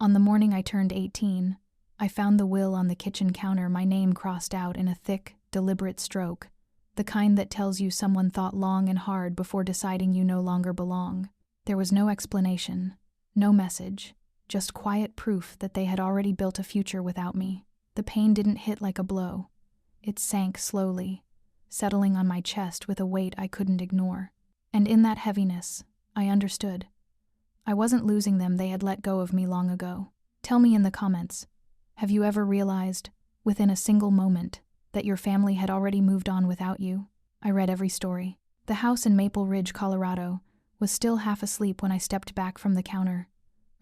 On the morning I turned 18, I found the will on the kitchen counter, my name crossed out in a thick, deliberate stroke, the kind that tells you someone thought long and hard before deciding you no longer belong. There was no explanation, no message, just quiet proof that they had already built a future without me. The pain didn't hit like a blow. It sank slowly, settling on my chest with a weight I couldn't ignore. And in that heaviness, I understood. I wasn't losing them, they had let go of me long ago. Tell me in the comments, have you ever realized, within a single moment, that your family had already moved on without you? I read every story. The house in Maple Ridge, Colorado, was still half asleep when I stepped back from the counter,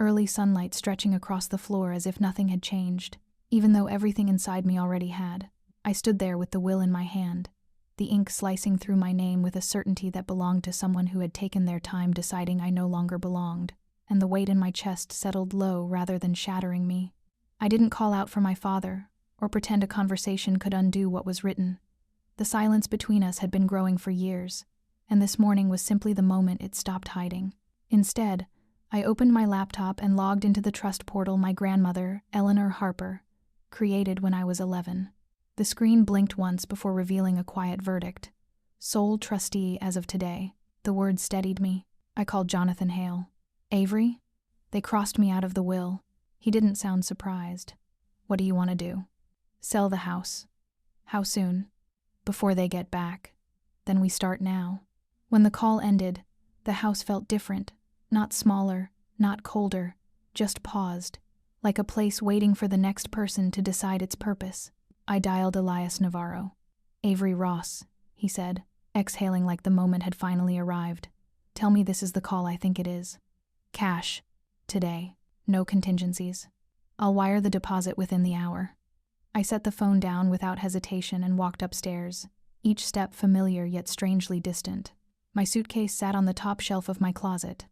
early sunlight stretching across the floor as if nothing had changed, even though everything inside me already had. I stood there with the will in my hand, the ink slicing through my name with a certainty that belonged to someone who had taken their time deciding I no longer belonged, and the weight in my chest settled low rather than shattering me. I didn't call out for my father, or pretend a conversation could undo what was written. The silence between us had been growing for years, and this morning was simply the moment it stopped hiding. Instead, I opened my laptop and logged into the trust portal my grandmother, Eleanor Harper, created when I was 11. The screen blinked once before revealing a quiet verdict. Sole trustee as of today. The words steadied me. I called Jonathan Hale. Avery? They crossed me out of the will. He didn't sound surprised. What do you want to do? Sell the house. How soon? Before they get back. Then we start now. When the call ended, the house felt different. Not smaller, not colder, just paused, like a place waiting for the next person to decide its purpose. I dialed Elias Navarro. Avery Ross, he said, exhaling like the moment had finally arrived. Tell me this is the call I think it is. Cash. Today. No contingencies. I'll wire the deposit within the hour. I set the phone down without hesitation and walked upstairs, each step familiar yet strangely distant. My suitcase sat on the top shelf of my closet.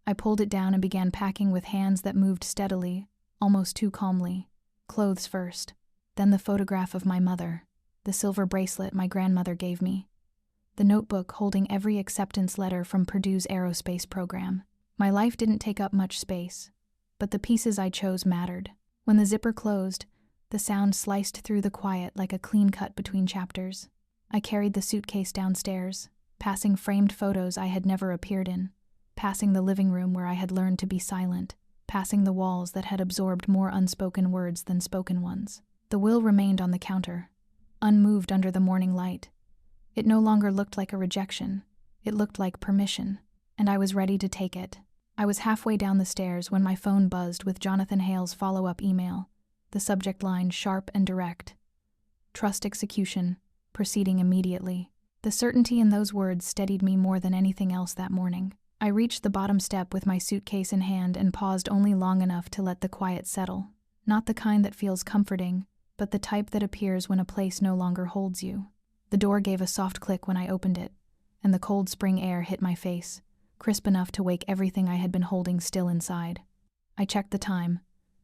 I pulled it down and began packing with hands that moved steadily, almost too calmly. Clothes first. Then the photograph of my mother, the silver bracelet my grandmother gave me, the notebook holding every acceptance letter from Purdue's aerospace program. My life didn't take up much space, but the pieces I chose mattered. When the zipper closed, the sound sliced through the quiet like a clean cut between chapters. I carried the suitcase downstairs, passing framed photos I had never appeared in, passing the living room where I had learned to be silent, passing the walls that had absorbed more unspoken words than spoken ones. The will remained on the counter, unmoved under the morning light. It no longer looked like a rejection. It looked like permission, and I was ready to take it. I was halfway down the stairs when my phone buzzed with Jonathan Hale's follow-up email, the subject line sharp and direct. Trust execution, proceeding immediately. The certainty in those words steadied me more than anything else that morning. I reached the bottom step with my suitcase in hand and paused only long enough to let the quiet settle. Not the kind that feels comforting, but the type that appears when a place no longer holds you. The door gave a soft click when I opened it, and the cold spring air hit my face, crisp enough to wake everything I had been holding still inside. I checked the time.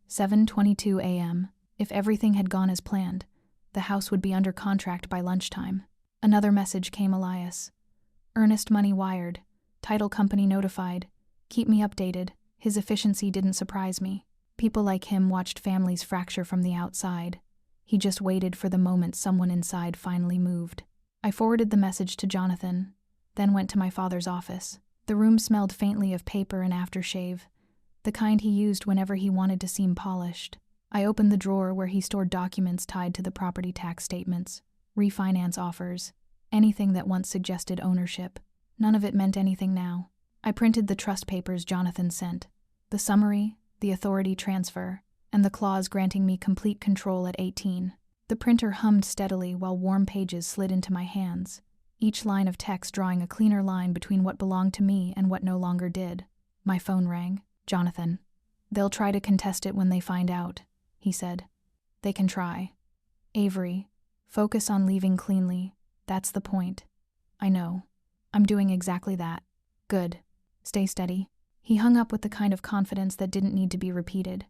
7:22 a.m. If everything had gone as planned, the house would be under contract by lunchtime. Another message came, Elias. Earnest money wired. Title company notified. Keep me updated. His efficiency didn't surprise me. People like him watched families fracture from the outside. He just waited for the moment someone inside finally moved. I forwarded the message to Jonathan, then went to my father's office. The room smelled faintly of paper and aftershave, the kind he used whenever he wanted to seem polished. I opened the drawer where he stored documents tied to the property tax statements, refinance offers, anything that once suggested ownership. None of it meant anything now. I printed the trust papers Jonathan sent, the summary, the authority transfer, and the clause granting me complete control at 18. The printer hummed steadily while warm pages slid into my hands, each line of text drawing a cleaner line between what belonged to me and what no longer did. My phone rang. Jonathan. They'll try to contest it when they find out, he said. They can try. Avery, focus on leaving cleanly. That's the point. I know. I'm doing exactly that. Good. Stay steady. He hung up with the kind of confidence that didn't need to be repeated.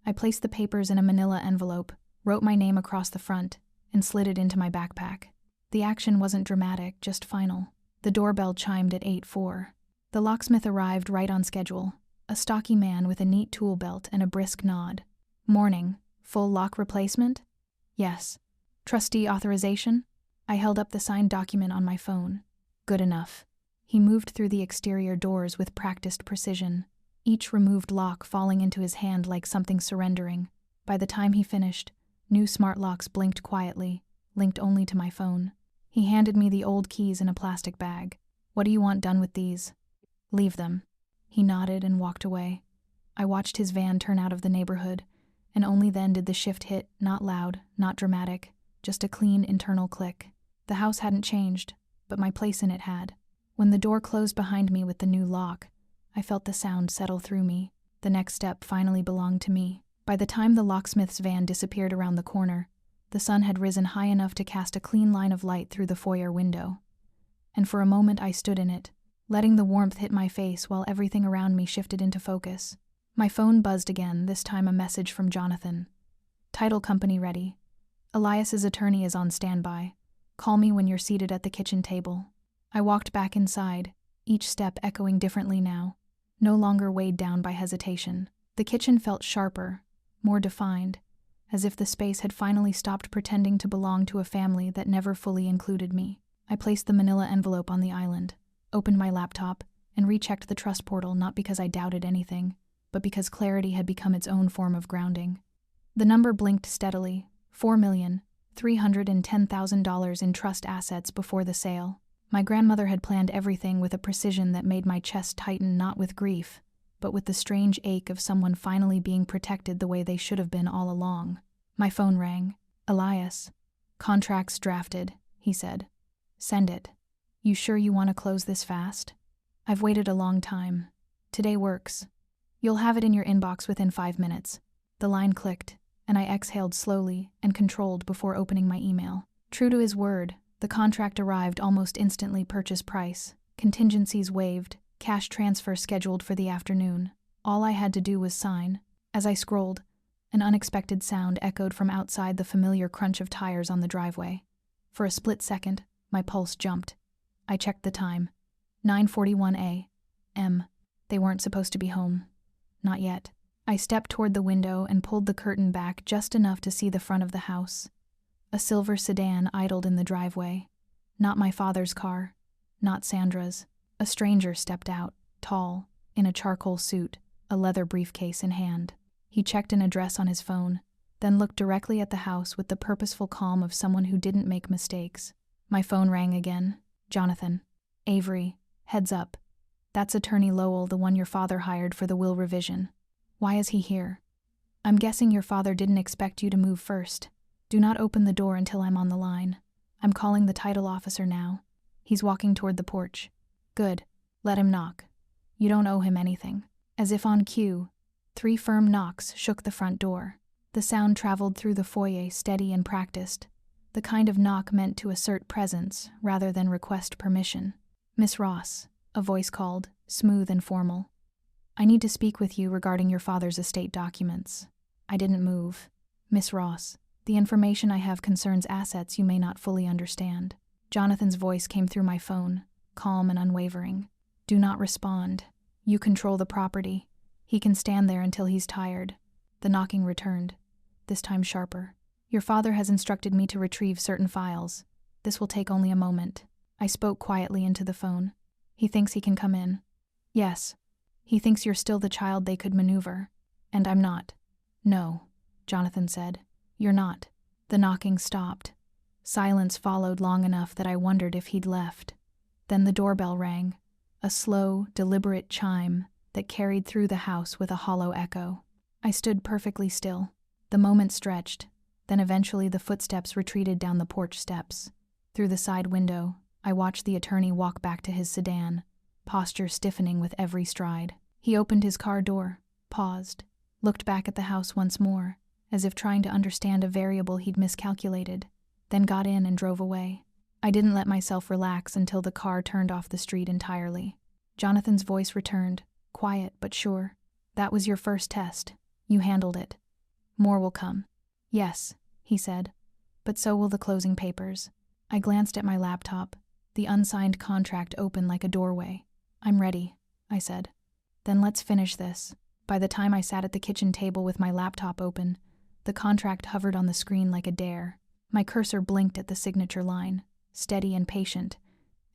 I placed the papers in a manila envelope, wrote my name across the front, and slid it into my backpack. The action wasn't dramatic, just final. The doorbell chimed at 8:04. The locksmith arrived right on schedule, A stocky man with a neat tool belt and a brisk nod. Morning. Full lock replacement? Yes. Trustee authorization? I held up the signed document on my phone. Good enough. He moved through the exterior doors with practiced precision, each removed lock falling into his hand like something surrendering. By the time he finished, new smart locks blinked quietly, linked only to my phone. He handed me the old keys in a plastic bag. What do you want done with these? Leave them. He nodded and walked away. I watched his van turn out of the neighborhood, and only then did the shift hit, not loud, not dramatic, just a clean internal click. The house hadn't changed, but my place in it had. When the door closed behind me with the new lock, I felt the sound settle through me. The next step finally belonged to me. By the time the locksmith's van disappeared around the corner, the sun had risen high enough to cast a clean line of light through the foyer window. And for a moment I stood in it, letting the warmth hit my face while everything around me shifted into focus. My phone buzzed again, this time a message from Jonathan. Title company ready. Elias's attorney is on standby. Call me when you're seated at the kitchen table. I walked back inside, each step echoing differently now, no longer weighed down by hesitation. The kitchen felt sharper, more defined, as if the space had finally stopped pretending to belong to a family that never fully included me. I placed the manila envelope on the island, opened my laptop, and rechecked the trust portal not because I doubted anything, but because clarity had become its own form of grounding. The number blinked steadily, $4,310,000 in trust assets before the sale. My grandmother had planned everything with a precision that made my chest tighten not with grief, but with the strange ache of someone finally being protected the way they should have been all along. My phone rang. Elias. Contracts drafted, he said. Send it. You sure you want to close this fast? I've waited a long time. Today works. You'll have it in your inbox within 5 minutes. The line clicked, and I exhaled slowly and controlled before opening my email. True to his word, the contract arrived almost instantly. Purchase price, contingencies waived, cash transfer scheduled for the afternoon. All I had to do was sign. As I scrolled, an unexpected sound echoed from outside, the familiar crunch of tires on the driveway. For a split second, my pulse jumped. I checked the time. 9:41 a.m. They weren't supposed to be home. Not yet. I stepped toward the window and pulled the curtain back just enough to see the front of the house. A silver sedan idled in the driveway. Not my father's car. Not Sandra's. A stranger stepped out, tall, in a charcoal suit, a leather briefcase in hand. He checked an address on his phone, then looked directly at the house with the purposeful calm of someone who didn't make mistakes. My phone rang again. Jonathan. Avery. Heads up. That's Attorney Lowell, the one your father hired for the will revision. Why is he here? I'm guessing your father didn't expect you to move first. Do not open the door until I'm on the line. I'm calling the title officer now. He's walking toward the porch. Good. Let him knock. You don't owe him anything. As if on cue, 3 firm knocks shook the front door. The sound traveled through the foyer, steady and practiced, the kind of knock meant to assert presence rather than request permission. Miss Ross, a voice called, smooth and formal. I need to speak with you regarding your father's estate documents. I didn't move. Miss Ross, the information I have concerns assets you may not fully understand. Jonathan's voice came through my phone, calm and unwavering. Do not respond. You control the property. He can stand there until he's tired. The knocking returned, this time sharper. Your father has instructed me to retrieve certain files. This will take only a moment. I spoke quietly into the phone. He thinks he can come in. Yes. He thinks you're still the child they could maneuver. And I'm not. No, Jonathan said. You're not. The knocking stopped. Silence followed long enough that I wondered if he'd left. Then the doorbell rang, a slow, deliberate chime that carried through the house with a hollow echo. I stood perfectly still. The moment stretched, then eventually the footsteps retreated down the porch steps. Through the side window, I watched the attorney walk back to his sedan, posture stiffening with every stride. He opened his car door, paused, looked back at the house once more, as if trying to understand a variable he'd miscalculated, then got in and drove away. I didn't let myself relax until the car turned off the street entirely. Jonathan's voice returned, quiet but sure. That was your first test. You handled it. More will come. Yes, he said, but so will the closing papers. I glanced at my laptop, the unsigned contract open like a doorway. I'm ready, I said. Then let's finish this. By the time I sat at the kitchen table with my laptop open, the contract hovered on the screen like a dare. My cursor blinked at the signature line, steady and patient,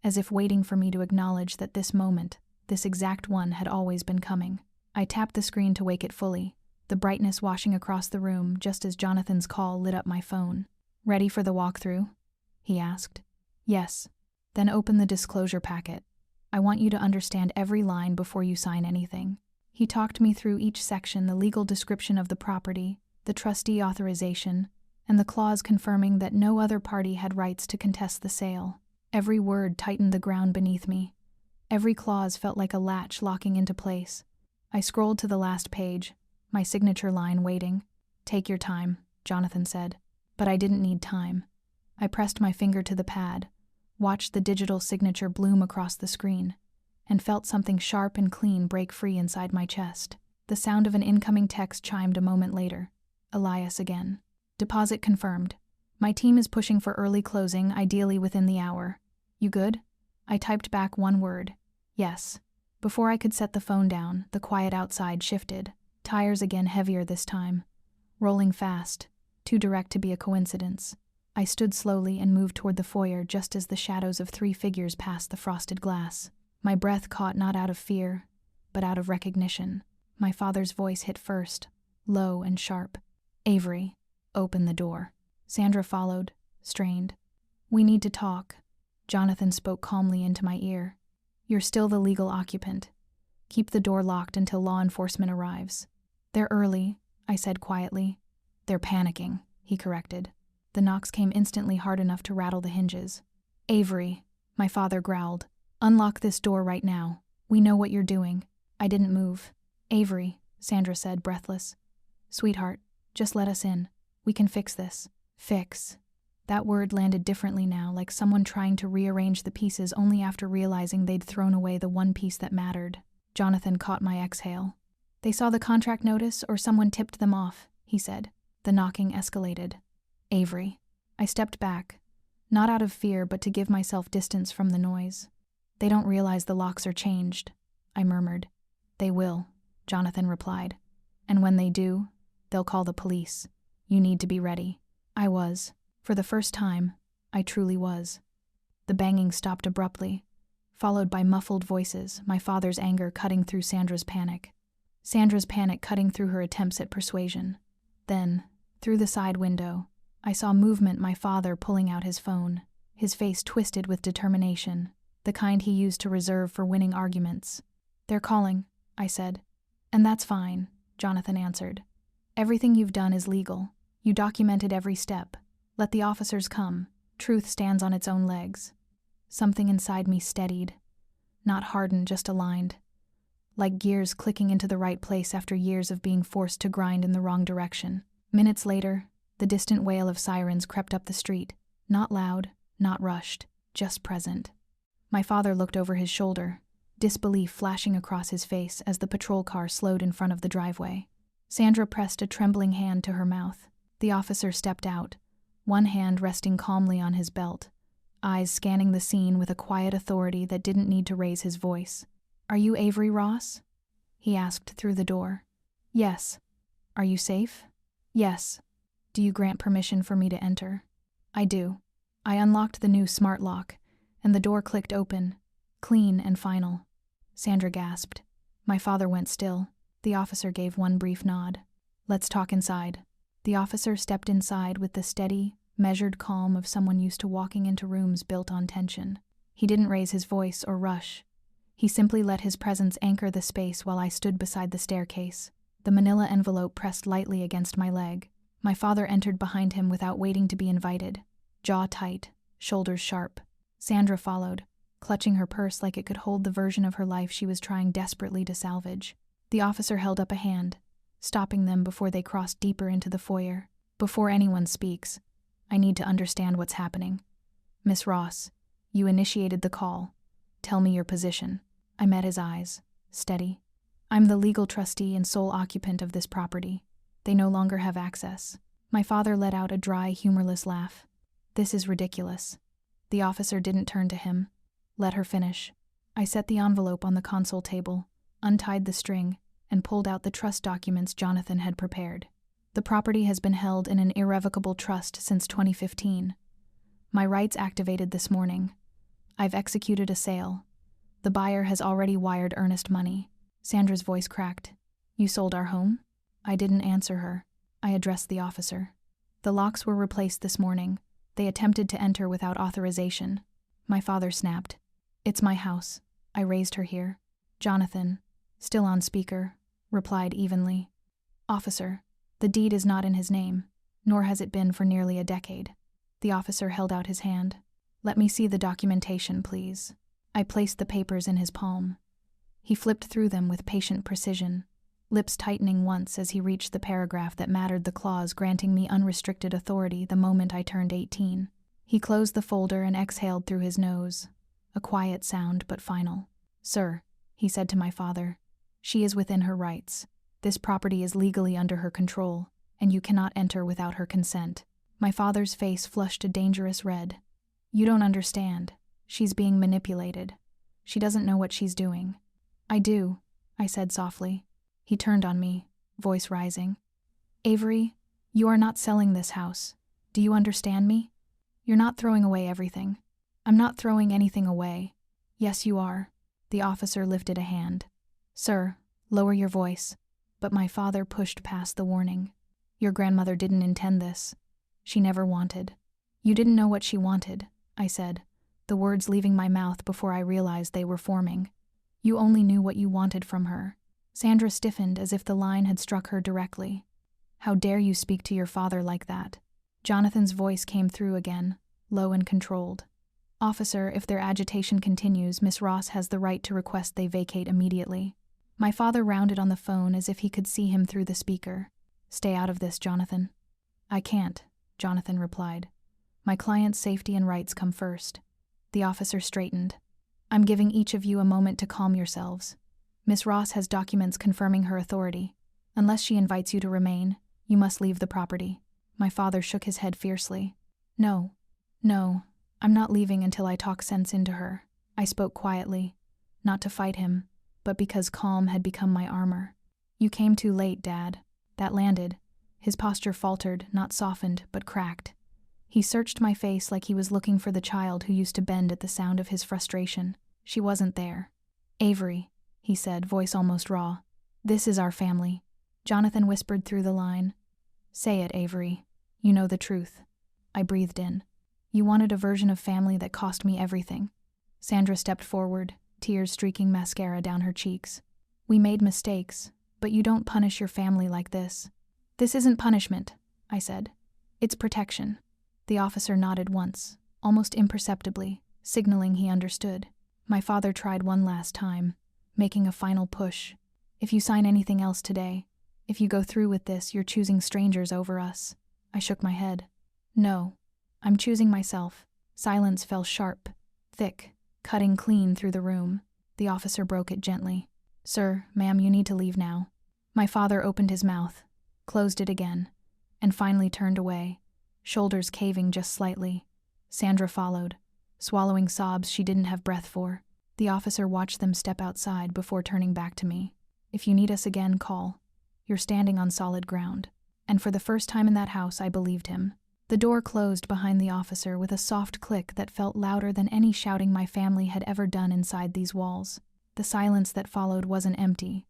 as if waiting for me to acknowledge that this moment, this exact one, had always been coming. I tapped the screen to wake it fully, the brightness washing across the room just as Jonathan's call lit up my phone. "Ready for the walkthrough?" he asked. "Yes." "Then open the disclosure packet. I want you to understand every line before you sign anything." He talked me through each section, the legal description of the property, the trustee authorization, and the clause confirming that no other party had rights to contest the sale. Every word tightened the ground beneath me. Every clause felt like a latch locking into place. I scrolled to the last page, my signature line waiting. "Take your time," Jonathan said. But I didn't need time. I pressed my finger to the pad, watched the digital signature bloom across the screen, and felt something sharp and clean break free inside my chest. The sound of an incoming text chimed a moment later. Elias again. "Deposit confirmed. My team is pushing for early closing, ideally within the hour. You good?" I typed back one word. "Yes." Before I could set the phone down, the quiet outside shifted, tires again heavier this time, rolling fast, too direct to be a coincidence. I stood slowly and moved toward the foyer just as the shadows of 3 figures passed the frosted glass. My breath caught not out of fear, but out of recognition. My father's voice hit first, low and sharp. "Avery, open the door." Sandra followed, strained. "We need to talk." Jonathan spoke calmly into my ear. "You're still the legal occupant. Keep the door locked until law enforcement arrives." "They're early," I said quietly. "They're panicking," he corrected. The knocks came instantly, hard enough to rattle the hinges. "Avery," my father growled, "unlock this door right now. We know what you're doing." I didn't move. "Avery," Sandra said, breathless. "Sweetheart, just let us in. We can fix this." Fix. That word landed differently now, like someone trying to rearrange the pieces only after realizing they'd thrown away the one piece that mattered. Jonathan caught my exhale. "They saw the contract notice or someone tipped them off," he said. The knocking escalated. "Avery." I stepped back, not out of fear but to give myself distance from the noise. "They don't realize the locks are changed," I murmured. "They will," Jonathan replied. "And when they do, they'll call the police. You need to be ready." I was. For the first time, I truly was. The banging stopped abruptly, followed by muffled voices, my father's anger cutting through Sandra's panic cutting through her attempts at persuasion. Then, through the side window, I saw movement, my father pulling out his phone, his face twisted with determination, the kind he used to reserve for winning arguments. "They're calling," I said. "And that's fine," Jonathan answered. "Everything you've done is legal. You documented every step. Let the officers come. Truth stands on its own legs." Something inside me steadied. Not hardened, just aligned. Like gears clicking into the right place after years of being forced to grind in the wrong direction. Minutes later, the distant wail of sirens crept up the street. Not loud, not rushed, just present. My father looked over his shoulder, disbelief flashing across his face as the patrol car slowed in front of the driveway. Sandra pressed a trembling hand to her mouth. The officer stepped out, one hand resting calmly on his belt, eyes scanning the scene with a quiet authority that didn't need to raise his voice. "Are you Avery Ross?" he asked through the door. "Yes." "Are you safe?" "Yes." "Do you grant permission for me to enter?" "I do." I unlocked the new smart lock, and the door clicked open, clean and final. Sandra gasped. My father went still. The officer gave one brief nod. "Let's talk inside." The officer stepped inside with the steady, measured calm of someone used to walking into rooms built on tension. He didn't raise his voice or rush. He simply let his presence anchor the space while I stood beside the staircase, the manila envelope pressed lightly against my leg. My father entered behind him without waiting to be invited, jaw tight, shoulders sharp. Sandra followed, clutching her purse like it could hold the version of her life she was trying desperately to salvage. The officer held up a hand, stopping them before they crossed deeper into the foyer. "Before anyone speaks, I need to understand what's happening. Miss Ross, you initiated the call. Tell me your position." I met his eyes, steady. "I'm the legal trustee and sole occupant of this property. They no longer have access." My father let out a dry, humorless laugh. "This is ridiculous." The officer didn't turn to him. "Let her finish." I set the envelope on the console table, untied the string, and pulled out the trust documents Jonathan had prepared. The property has been held in an irrevocable trust since 2015. My rights activated this morning. I've executed a sale. The buyer has already wired earnest money. Sandra's voice cracked. You sold our home? I didn't answer her. I addressed the officer. The locks were replaced this morning. They attempted to enter without authorization. My father snapped. It's my house. I raised her here. Jonathan, still on speaker, replied evenly. Officer, the deed is not in his name, nor has it been for nearly a decade. The officer held out his hand. Let me see the documentation, please. I placed the papers in his palm. He flipped through them with patient precision, lips tightening once as he reached the paragraph that mattered, the clause granting me unrestricted authority the moment I turned 18. He closed the folder and exhaled through his nose, a quiet sound but final. Sir, he said to my father, she is within her rights. This property is legally under her control, and you cannot enter without her consent. My father's face flushed a dangerous red. You don't understand. She's being manipulated. She doesn't know what she's doing. I do, I said softly. He turned on me, voice rising. Avery, you are not selling this house. Do you understand me? You're not throwing away everything. I'm not throwing anything away. Yes, you are. The officer lifted a hand. Sir, lower your voice. But my father pushed past the warning. Your grandmother didn't intend this. She never wanted. You didn't know what she wanted, I said, the words leaving my mouth before I realized they were forming. You only knew what you wanted from her. Sandra stiffened as if the line had struck her directly. How dare you speak to your father like that? Jonathan's voice came through again, low and controlled. Officer, if their agitation continues, Miss Ross has the right to request they vacate immediately. My father rounded on the phone as if he could see him through the speaker. Stay out of this, Jonathan. I can't, Jonathan replied. My client's safety and rights come first. The officer straightened. I'm giving each of you a moment to calm yourselves. Miss Ross has documents confirming her authority. Unless she invites you to remain, you must leave the property. My father shook his head fiercely. No, I'm not leaving until I talk sense into her. I spoke quietly, not to fight him, but because calm had become my armor. You came too late, Dad. That landed. His posture faltered, not softened, but cracked. He searched my face like he was looking for the child who used to bend at the sound of his frustration. She wasn't there. Avery, he said, voice almost raw. This is our family. Jonathan whispered through the line. Say it, Avery. You know the truth. I breathed in. You wanted a version of family that cost me everything. Sandra stepped forward, tears streaking mascara down her cheeks. We made mistakes, but you don't punish your family like this. This isn't punishment, I said. It's protection. The officer nodded once, almost imperceptibly, signaling he understood. My father tried one last time, making a final push. If you sign anything else today, if you go through with this, you're choosing strangers over us. I shook my head. No, I'm choosing myself. Silence fell sharp, thick, cutting clean through the room. The officer broke it gently. Sir, ma'am, you need to leave now. My father opened his mouth, closed it again, and finally turned away, shoulders caving just slightly. Sandra followed, swallowing sobs she didn't have breath for. The officer watched them step outside before turning back to me. If you need us again, call. You're standing on solid ground. And for the first time in that house, I believed him. The door closed behind the officer with a soft click that felt louder than any shouting my family had ever done inside these walls. The silence that followed wasn't empty.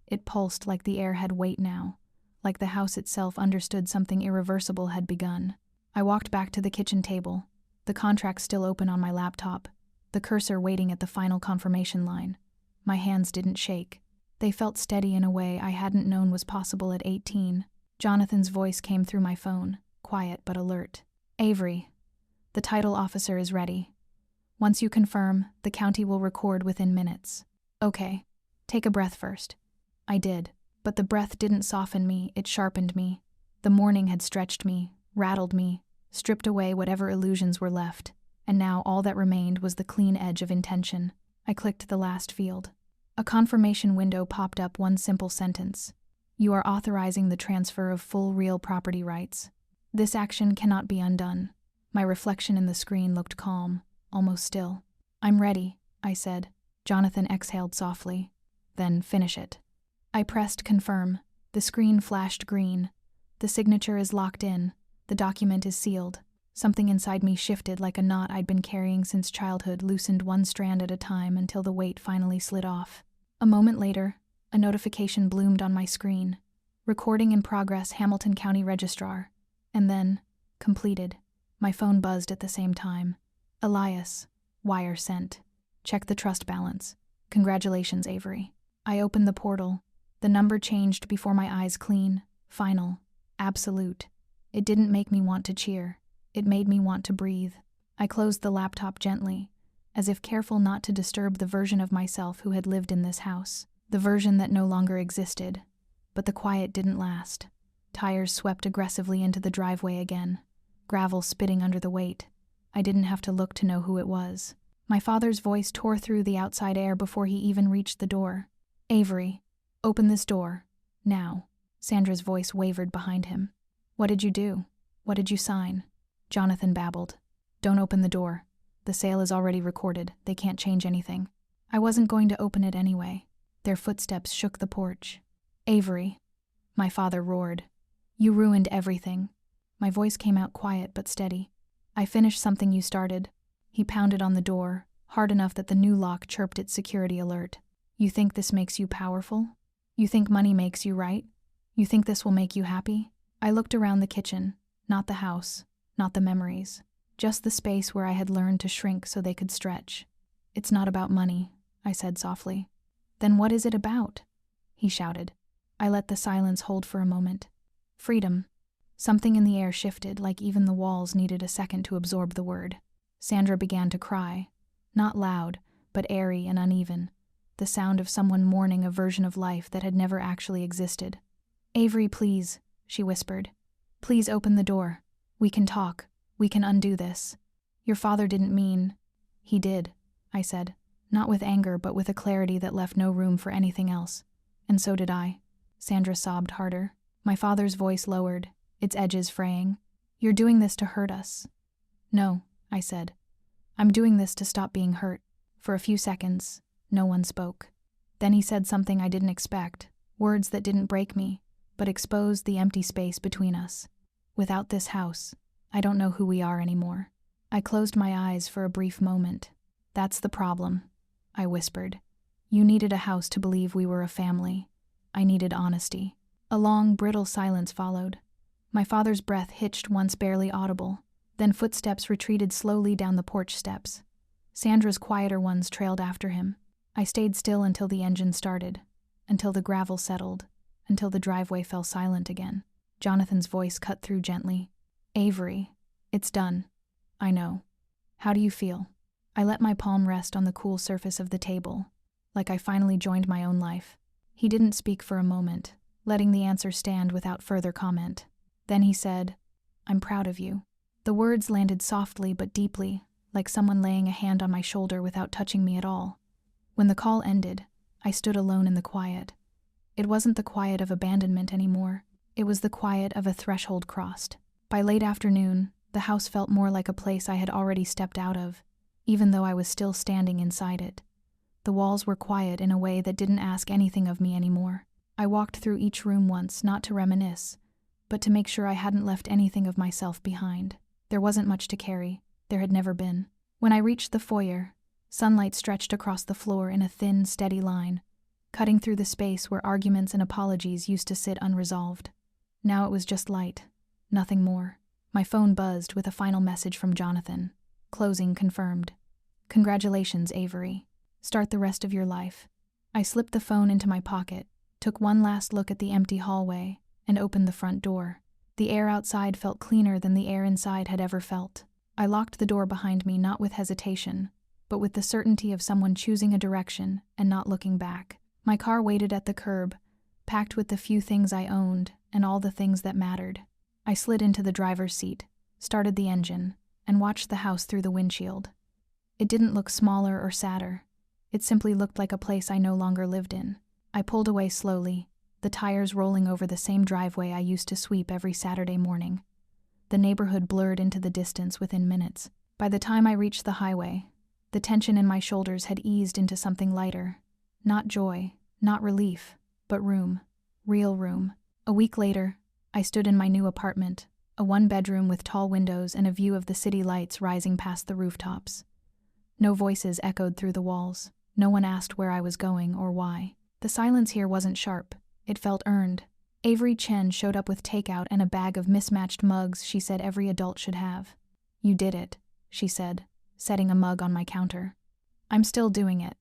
It pulsed like the air had weight now, like the house itself understood something irreversible had begun. I walked back to the kitchen table, the contract still open on my laptop, the cursor waiting at the final confirmation line. My hands didn't shake. They felt steady in a way I hadn't known was possible at 18. Jonathan's voice came through my phone, quiet but alert. Avery, the title officer is ready. Once you confirm, the county will record within minutes. Okay, take a breath first. I did, but the breath didn't soften me, it sharpened me. The morning had stretched me, rattled me, stripped away whatever illusions were left, and now all that remained was the clean edge of intention. I clicked the last field. A confirmation window popped up, one simple sentence. You are authorizing the transfer of full real property rights. This action cannot be undone. My reflection in the screen looked calm, almost still. I'm ready, I said. Jonathan exhaled softly. Then finish it. I pressed confirm. The screen flashed green. The signature is locked in. The document is sealed. Something inside me shifted like a knot I'd been carrying since childhood loosened one strand at a time until the weight finally slid off. A moment later, a notification bloomed on my screen. Recording in progress, Hamilton County Registrar. And then, completed. My phone buzzed at the same time. Elias. Wire sent. Check the trust balance. Congratulations, Avery. I opened the portal. The number changed before my eyes clean. Final. Absolute. It didn't make me want to cheer. It made me want to breathe. I closed the laptop gently, as if careful not to disturb the version of myself who had lived in this house. The version that no longer existed. But the quiet didn't last. Tires swept aggressively into the driveway again. Gravel spitting under the weight. I didn't have to look to know who it was. My father's voice tore through the outside air before he even reached the door. Avery, open this door. Now. Sandra's voice wavered behind him. What did you do? What did you sign? Jonathan babbled. Don't open the door. The sale is already recorded. They can't change anything. I wasn't going to open it anyway. Their footsteps shook the porch. Avery. My father roared. You ruined everything. My voice came out quiet but steady. I finished something you started. He pounded on the door, hard enough that the new lock chirped its security alert. You think this makes you powerful? You think money makes you right? You think this will make you happy? I looked around the kitchen, not the house, not the memories, just the space where I had learned to shrink so they could stretch. It's not about money, I said softly. Then what is it about? He shouted. I let the silence hold for a moment. Freedom. Something in the air shifted, like even the walls needed a second to absorb the word. Sandra began to cry. Not loud, but airy and uneven. The sound of someone mourning a version of life that had never actually existed. Avery, please, she whispered. Please open the door. We can talk. We can undo this. Your father didn't mean... He did, I said. Not with anger, but with a clarity that left no room for anything else. And so did I. Sandra sobbed harder. My father's voice lowered, its edges fraying. You're doing this to hurt us. No, I said. I'm doing this to stop being hurt. For a few seconds, no one spoke. Then he said something I didn't expect, words that didn't break me, but exposed the empty space between us. Without this house, I don't know who we are anymore. I closed my eyes for a brief moment. That's the problem, I whispered. You needed a house to believe we were a family. I needed honesty. A long, brittle silence followed. My father's breath hitched once barely audible, then footsteps retreated slowly down the porch steps. Sandra's quieter ones trailed after him. I stayed still until the engine started, until the gravel settled, until the driveway fell silent again. Jonathan's voice cut through gently. Avery, it's done. I know. How do you feel? I let my palm rest on the cool surface of the table, like I finally joined my own life. He didn't speak for a moment, letting the answer stand without further comment. Then he said, I'm proud of you. The words landed softly but deeply, like someone laying a hand on my shoulder without touching me at all. When the call ended, I stood alone in the quiet. It wasn't the quiet of abandonment anymore. It was the quiet of a threshold crossed. By late afternoon, the house felt more like a place I had already stepped out of, even though I was still standing inside it. The walls were quiet in a way that didn't ask anything of me anymore. I walked through each room once, not to reminisce, but to make sure I hadn't left anything of myself behind. There wasn't much to carry. There had never been. When I reached the foyer, sunlight stretched across the floor in a thin, steady line, cutting through the space where arguments and apologies used to sit unresolved. Now it was just light, nothing more. My phone buzzed with a final message from Jonathan. Closing confirmed. Congratulations, Avery. Start the rest of your life. I slipped the phone into my pocket, took one last look at the empty hallway, and opened the front door. The air outside felt cleaner than the air inside had ever felt. I locked the door behind me not with hesitation, but with the certainty of someone choosing a direction and not looking back. My car waited at the curb, packed with the few things I owned and all the things that mattered. I slid into the driver's seat, started the engine, and watched the house through the windshield. It didn't look smaller or sadder. It simply looked like a place I no longer lived in. I pulled away slowly, the tires rolling over the same driveway I used to sweep every Saturday morning. The neighborhood blurred into the distance within minutes. By the time I reached the highway, the tension in my shoulders had eased into something lighter. Not joy, Not relief, but room. Real room. A week later, I stood in my new apartment, a one-bedroom with tall windows and a view of the city lights rising past the rooftops. No voices echoed through the walls. No one asked where I was going or why. The silence here wasn't sharp. It felt earned. Avery Chen showed up with takeout and a bag of mismatched mugs she said every adult should have. "You did it," she said, setting a mug on my counter. "I'm still doing it."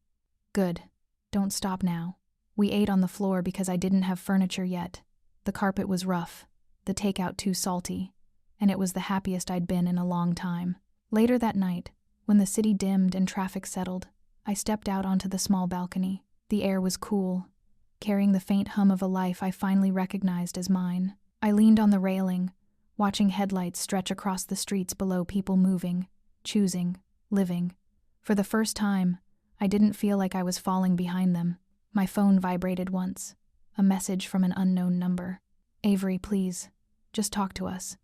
"Good. Don't stop now." We ate on the floor because I didn't have furniture yet. The carpet was rough, the takeout too salty, and it was the happiest I'd been in a long time. Later that night, when the city dimmed and traffic settled, I stepped out onto the small balcony. The air was cool, carrying the faint hum of a life I finally recognized as mine. I leaned on the railing, watching headlights stretch across the streets below, people moving, choosing, living. For the first time, I didn't feel like I was falling behind them. My phone vibrated once, a message from an unknown number. "Avery, please, just talk to us."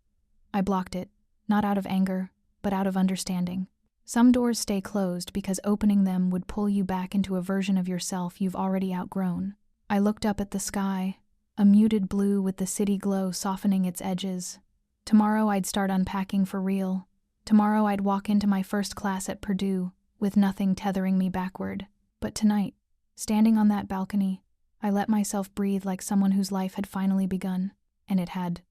I blocked it, not out of anger, but out of understanding. Some doors stay closed because opening them would pull you back into a version of yourself you've already outgrown. I looked up at the sky, a muted blue with the city glow softening its edges. Tomorrow I'd start unpacking for real. Tomorrow I'd walk into my first class at Purdue, with nothing tethering me backward. But tonight, standing on that balcony, I let myself breathe like someone whose life had finally begun, and it had.